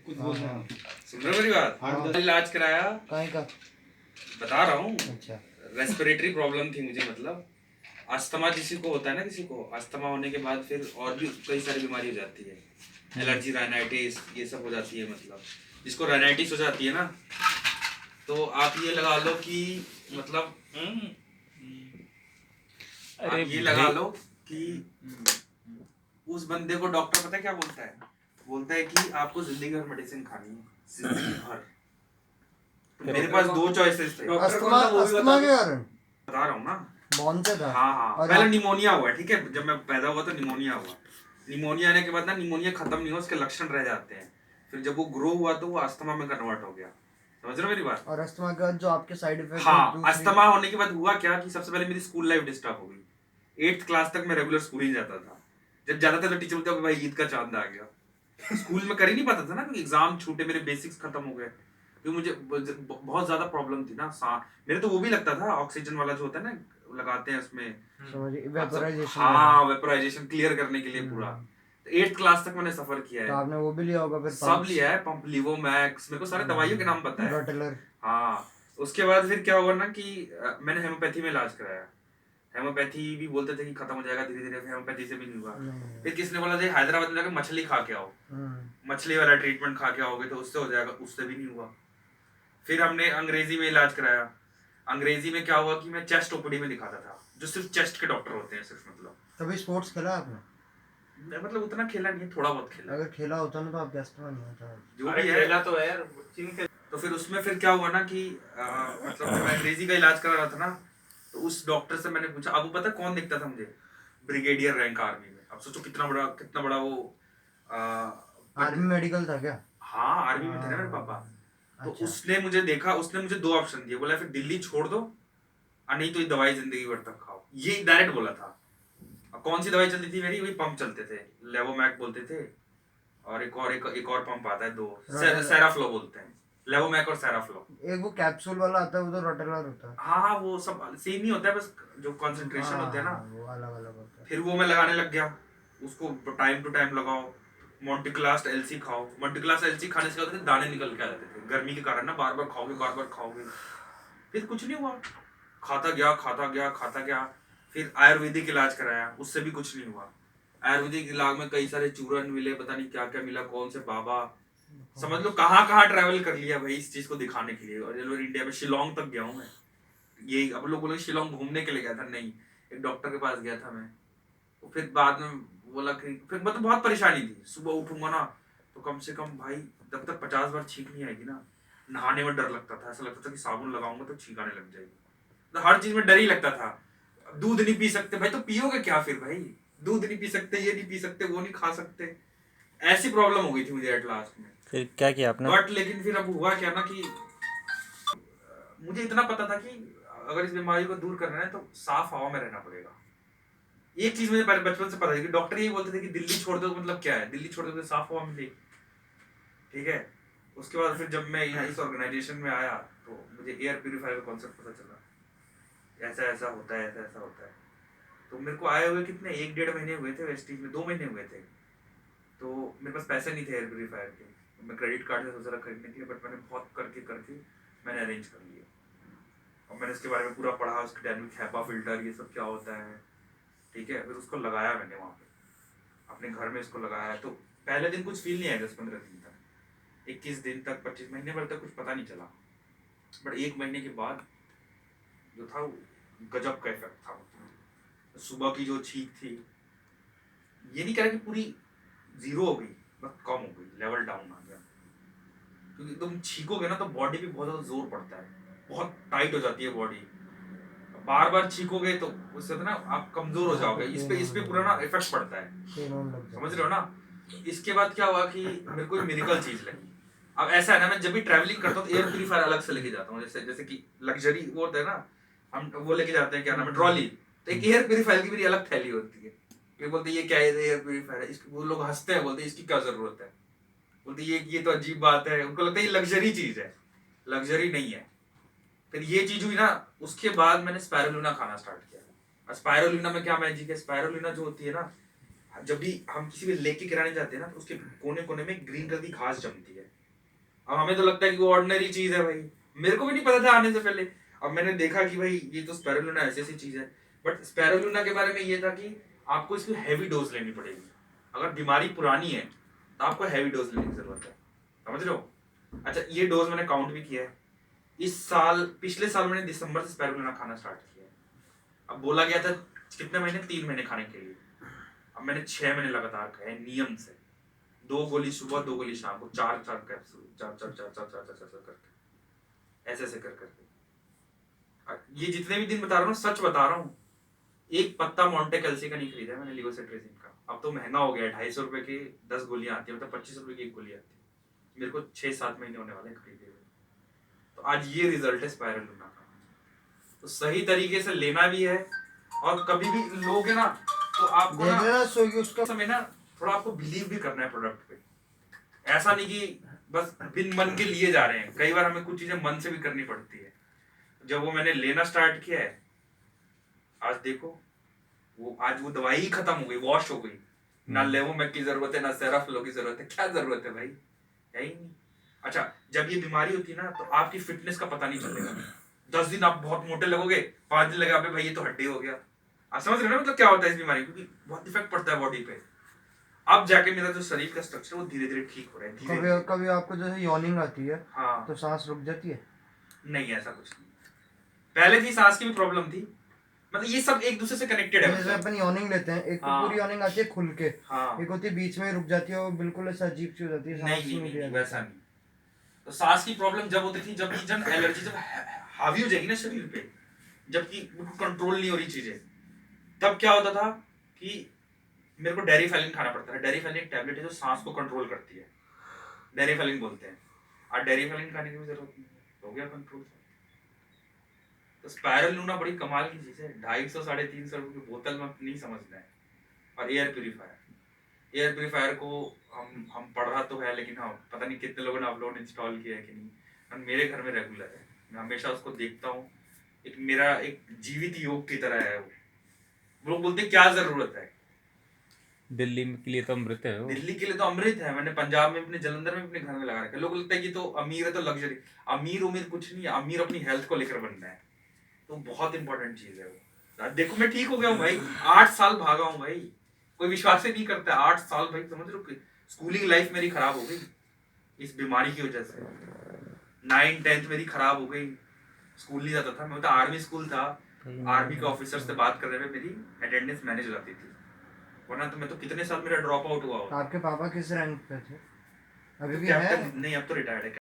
कुछ बोल रहा हूँ। सुन रहे हो मेरी बात? हाँ। इलाज कराया, काहे का? बता रहा हूँ। अच्छा। रेस्पिरेटरी प्रॉब्लम थी मुझे, मतलब अस्थमा जिसी को होता है ना, किसी को अस्थमा होने के बाद फिर और भी कई सारी बीमारी हो जाती है, एलर्जी, राइनाइटिस, ये सब हो जाती है। मतलब जिसको राइनाइटिस हो जाती है ना, तो आप ये लगा लो कि मतलब आप ये लगा लो कि उस बंदे को डॉक्टर पता है क्या बोलता है? बोलता है कि आपको जिंदगी भर मेडिसिन खानी है, जिंदगी भर। तो मेरे पास दो चॉइसेस थे। अस्थमा के कारण बता रहा हूँ ना, कौन से था? हाँ, पहले निमोनिया हुआ, ठीक है। जब मैं पैदा हुआ तो निमोनिया हुआ। निमोनिया आने के बाद ना, निमोनिया खत्म नहीं हुआ, उसके लक्षण रह जाते हैं। फिर जब वो ग्रो हुआ तो वो अस्थमा में कन्वर्ट हो गया। समझ रहे हो मेरी बात? और अस्थमा का जो आपके साइड इफेक्ट हाँ, अस्थमा होने के बाद हुआ क्या कि सबसे पहले मेरी स्कूल लाइफ डिस्टर्ब हो गई। 8th क्लास तक मैं रेगुलर स्कूल ही जाता था। जब जाता था तो टीचर बोलते भाई ईद का चांद आ गया। स्कूल में कर ही नहीं पाता था ना, क्योंकि एग्जाम छूटे, मेरे बेसिक्स खत्म हो गए। क्योंकि मुझे बहुत ज्यादा प्रॉब्लम थी ना, मेरे तो वो भी लगता था, ऑक्सीजन वाला जो होता है ना, लगाते हैं उसमें, वेपोराइजेशन। हाँ, वेपोराइजेशन क्लियर करने के लिए पूरा। 8th क्लास तक मैंने सफर किया है। तो आपने वो भी लिया होगा फिर? सब लिया है, पंप, लिवोमैक्स, मेरे को सारे दवाइयों के नाम पता है। रोटेलर। हाँ, उसके बाद फिर क्या हुआ ना कि मैंने हेमोपैथी में इलाज कराया। हेमोपैथी भी बोलते थे कि खत्म हो जाएगा धीरे धीरे, हेमोपैथी से भी नहीं हुआ। फिर किसने बोला था हैदराबाद में जाकर मछली खा के आओ, मछली वाला ट्रीटमेंट खा के आओगे तो उससे हो जाएगा, उससे भी नहीं हुआ। फिर हमने अंग्रेजी में इलाज कराया। अंग्रेजी में क्या हुआ कि मैं चेस्ट ओपीडी में दिखाता था, जो सिर्फ चेस्ट के डॉक्टर होते हैं सिर्फ। मतलब कभी स्पोर्ट्स खेला आपने? मतलब उतना खेला नहीं, थोड़ा बहुत खेला। अगर खेला होता ना तो आप अस्थमा नहीं होता। जो भी है खेला तो है यार। तो फिर उसमें फिर क्या हुआ ना कि मतलब मैं अंग्रेजी का इलाज करा रहा था ना, तो उस डॉक्टर से मैंने पूछा, आपको पता कौन दिखता था मुझे? ब्रिगेडियर रैंक आर्मी में। अब सोचो कितना बड़ा वो आर्मी मेडिकल था क्या? हाँ, आर्मी में थे ना मेरे पापा। तो अच्छा। उसने मुझे देखा, उसने मुझे 2 ऑप्शन दिए, बोला फिर दिल्ली छोड़ दो और नहीं तो ये दवाई जिंदगी भर तक खाओ, ये डायरेक्ट बोला था। अब कौन सी दवाई चलती थी मेरी? वही पंप चलते थे, लेवोमैक बोलते थे, और एक और पंप आता है, 2 सेराफ्लो बोलते हैं, लेवोमैक और सेराफ्लो। एक वो कैप्सूल वाला आता है, वो तो रोटेलर होता है। हाँ, वो सब सेम ही होता है, बस जो कंसंट्रेशन होते हैं ना, वो अलग अलग होता है। फिर वो मैं लगाने लग गया, उसको टाइम टू टाइम लगाओ। मोंटिक्लास्ट एलसी खाओ। मोंटिक्लास्ट एलसी खाने से क्या होता है, दाने निकल के आ जाते थे गर्मी के कारण ना, बार बार खाओगे। फिर कुछ नहीं हुआ, खाता गया। फिर आयुर्वेदिक इलाज कराया, उससे भी कुछ नहीं हुआ। आयुर्वेदिक इलाज में कई सारे चूरन मिले, पता नहीं क्या क्या मिला, कौन से बाबा, समझ लो कहाँ कहाँ ट्रैवल कर लिया भाई इस चीज को दिखाने के लिए। और इंडिया में शिलोंग तक गया हूँ मैं। ये अब लोग बोले शिलोंग घूमने के लिए गया था, नहीं, एक डॉक्टर के पास गया था मैं। तो फिर बाद में बोला कि फिर मतलब बहुत परेशानी थी, सुबह उठूंगा ना तो कम से कम भाई जब तक 50 बार छींक नहीं आएगी ना, नहाने में डर लगता था, ऐसा लगता था कि साबुन लगाऊंगा तो छींक आने लग जाएगी। तो हर चीज में डर ही लगता था। दूध नहीं पी सकते भाई, तो पियोगे क्या फिर भाई? दूध नहीं पी सकते, ये नहीं पी सकते, वो नहीं खा सकते, ऐसी प्रॉब्लम हो गई थी मुझे एट लास्ट में। फिर क्या किया आपने? बट लेकिन फिर अब हुआ क्या ना कि मुझे इतना पता था कि अगर इस बीमारी को दूर करना है तो साफ हवा में रहना पड़ेगा। एक चीज मुझे बचपन से पता है कि डॉक्टर ये बोलते थे कि दिल्ली छोड़ दो, मतलब क्या है, दिल्ली छोड़ दो तो साफ हवा मिलेगी, ठीक है। उसके बाद फिर जब मैं यहाँ इस ऑर्गेनाइजेशन में आया तो मुझे एयर प्यूरिफायर का कॉन्सेप्ट पता चला, ऐसा ऐसा होता है, ऐसा ऐसा होता है। तो मेरे को आए हुए कितने 1-1.5 महीने हुए थे, वेस्टीज में 2 महीने हुए थे। तो मेरे पास पैसे नहीं थे एयर प्यूरिफायर के, मैं क्रेडिट कार्ड से सोच रहा खरीदने के लिए, बट मैंने बहुत करके मैंने अरेंज कर लिया। और मैंने इसके बारे में पूरा पढ़ा, उसके डायनेमिक हैपा फिल्टर ये सब क्या होता है, ठीक है। फिर उसको लगाया मैंने वहाँ पे अपने घर में, इसको लगाया तो पहले दिन कुछ फील नहीं आया, 10-15 दिन तक, 21 दिन तक, 25 महीने भर तक कुछ पता नहीं चला। बट 1 महीने के बाद जो था गजब का इफेक्ट था। सुबह की जो छींक थी, ये नहीं कह रहा कि पूरी 0 हो गई, बस कम हो गई, लेवल डाउन आ गया। क्योंकि तुम छींकोगे ना तो बॉडी पे बहुत ज्यादा जोर पड़ता है, बहुत टाइट हो जाती है बॉडी, बार बार छींकोगे तो उससे ना आप कमजोर हो जाओगे, इस पे पूरा ना इफेक्ट पड़ता है, समझ रहे हो ना। इसके बाद क्या हुआ कि मेरे को मेडिकल चीज लगी। अब ऐसा है ना, मैं जब भी ट्रैवलिंग करता हूँ तो एयर प्यूरिफायर अलग से लेके जाता हूँ, जैसे कि लग्जरी वो होता है ना, हम वो लेके जाते हैं, क्या नाम है, ट्रॉली। तो एक एयर प्यूरिफायर की मेरी अलग थैली होती है। ये बोलते ये क्या है, एयर प्यूरिफायर है, वो लोग हंसते हैं, बोलते इसकी क्या जरूरत है, बोलते ये तो अजीब बात है, उनको लगता है ये लग्जरी चीज है, लग्जरी नहीं है। फिर ये चीज हुई ना, उसके बाद मैंने स्पायरुलिना खाना स्टार्ट किया। स्पायरुलिना में क्या मैजिक है, स्पायरुलिना जो होती है ना, जब भी हम किसी भी लेक के किनारे जाते हैं ना, तो उसके कोने कोने में ग्रीन कलर की घास जमती है। अब हमें तो लगता है कि वो ऑर्डिनरी चीज है भाई, मेरे को भी नहीं पता था आने से पहले। अब मैंने देखा कि भाई ये तो स्पैरुलिना ऐसी ऐसी चीज है। बट स्पैरुलिना के बारे में ये था कि आपको इसकी हैवी डोज लेनी पड़ेगी। अगर बीमारी पुरानी है तो आपको हैवी डोज लेने की जरूरत है, समझ रहे हो? अच्छा, ये डोज मैंने काउंट भी किया है। इस साल, पिछले साल मैंने दिसंबर से स्पैरुलिना खाना स्टार्ट किया है। अब बोला गया था कितने महीने, 3 महीने खाने के लिए। अब मैंने 6 महीने लगातार खाए नियम से, 2 गोली सुबह 2 गोली शाम को, 4 कैप्सूल, 4 करके, ऐसे कर करके। ये जितने भी दिन बता रहा हूँ सच बता रहा हूँ, एक पत्ता मोंटे कैल्सी का नहीं खरीदा है मैंने लिवोसिट्रेजिन का। अब तो महंगा हो गया है, 250 रुपए की 10 गोलियां आती है, मतलब 25 रुपए की एक गोली आती है। मेरे को 6-7 महीने होने वाले खरीदे हुए। तो आज ये रिजल्ट है स्पाइरुलिना का। तो सही तरीके से लेना भी है, और कभी भी लोगे ना तो आपको देख ना लेना सोगी उसका समय ना थोड़ा आपको बिलीव भी करना है प्रोडक्ट पे। ऐसा नहीं कि बस बिन मन के लिए जा रहे हैं, कई बार हमें कुछ चीजें मन से भी करनी पड़ती है। जब वो मैंने लेना स्टार्ट किया है, आज देखो वो, आज वो दवाई ही खत्म हो गई, वॉश हो गई। ना लेवोमेक की जरूरत है, ना सेराफ्लो की जरूरत है, क्या जरूरत है भाई, है ही नहीं। अच्छा, जब ये बीमारी होती है ना तो आपकी फिटनेस का पता नहीं चलेगा। 10 दिन आप बहुत मोटे लगोगे, 5 दिन लगा भाई ये तो हड्डी हो गया। आप समझ रहे हो ना मतलब क्या होता है इस बीमारी, क्योंकि बहुत इफेक्ट पड़ता है बॉडी पे। अब जाके मेरा जो शरीर का स्ट्रक्चर वो धीरे धीरे ठीक हो रहा है, धीरे कभी कभी आपको जैसे यॉर्निंग आती है हाँ, तो सांस रुक जाती है? नहीं ऐसा कुछ नहीं। पहले थी सांस की भी प्रॉब्लम थी, मतलब ये सब एक दूसरे से कनेक्टेड है। जैसे अपन यॉर्निंग लेते हैं, एक तो हाँ। पूरी यॉर्निंग आती है खुल के, हाँ, एक होती है बीच में रुक जाती है, वो बिल्कुल ऐसा अजीब सी हो जाती है, सांस नहीं नहीं लिया वैसा जाता। नहीं। तो सांस की प्रॉब्लम जब होती थी जब एलर्जी जब हावी हो जाएगी ना शरीर पे, जबकि कंट्रोल नहीं हो रही चीजें, तब क्या होता था कि मेरे को डेरिफेलिन खाना पड़ता है। डेरिफेलिन एक टैबलेट है जो सांस को कंट्रोल करती है, डेरिफेलिन बोलते हैं। और डेरिफेलिन खाने की भी जरूरत नहीं है, हो गया कंट्रोल। तो स्पाइरुलिना बड़ी कमाल की चीज है, 250-350 रुपए की बोतल में नहीं समझना है। और एयर प्यूरीफायर को हम पढ़ रहा तो है, लेकिन हाँ पता नहीं कितने लोगों ने अपलोड इंस्टॉल किया है कि नहीं। और मेरे घर में रेगुलर है, मैं हमेशा उसको देखता हूँ। एक मेरा एक जीवित योग की तरह है वो। लोग बोलते हैं क्या जरूरत है, दिल्ली के लिए तो अमृत है वो। दिल्ली के लिए तो अमृत है। मैंने पंजाब में अपने जलंधर में अपने घर में लगा रखा है। लोग लगता है कि तो अमीर है तो लग्जरी, अमीर उमीर कुछ नहीं है, अमीर अपनी हेल्थ को लेकर बनना है। तो बहुत इंपॉर्टेंट चीज है वो। देखो मैं ठीक हो गया हूँ भाई, 8 साल भागा हूँ भाई, कोई विश्वास ही नहीं करता। 8 साल भाई, समझ रहे हो? स्कूलिंग लाइफ मेरी खराब हो गई इस बीमारी की वजह से। 9-10 मेरी खराब हो गई, स्कूल नहीं जाता था मैं, तो आर्मी स्कूल था। आर्मी के ऑफिसर से बात करने में मेरी अटेंडेंस मैनेज हो जाती थी, वरना तो मैं तो कितने साल मेरा ड्रॉप आउट हुआ होता। आपके पापा किस रैंक पे थे? अभी भी कैप्टन है? नहीं, अब तो रिटायर्ड है।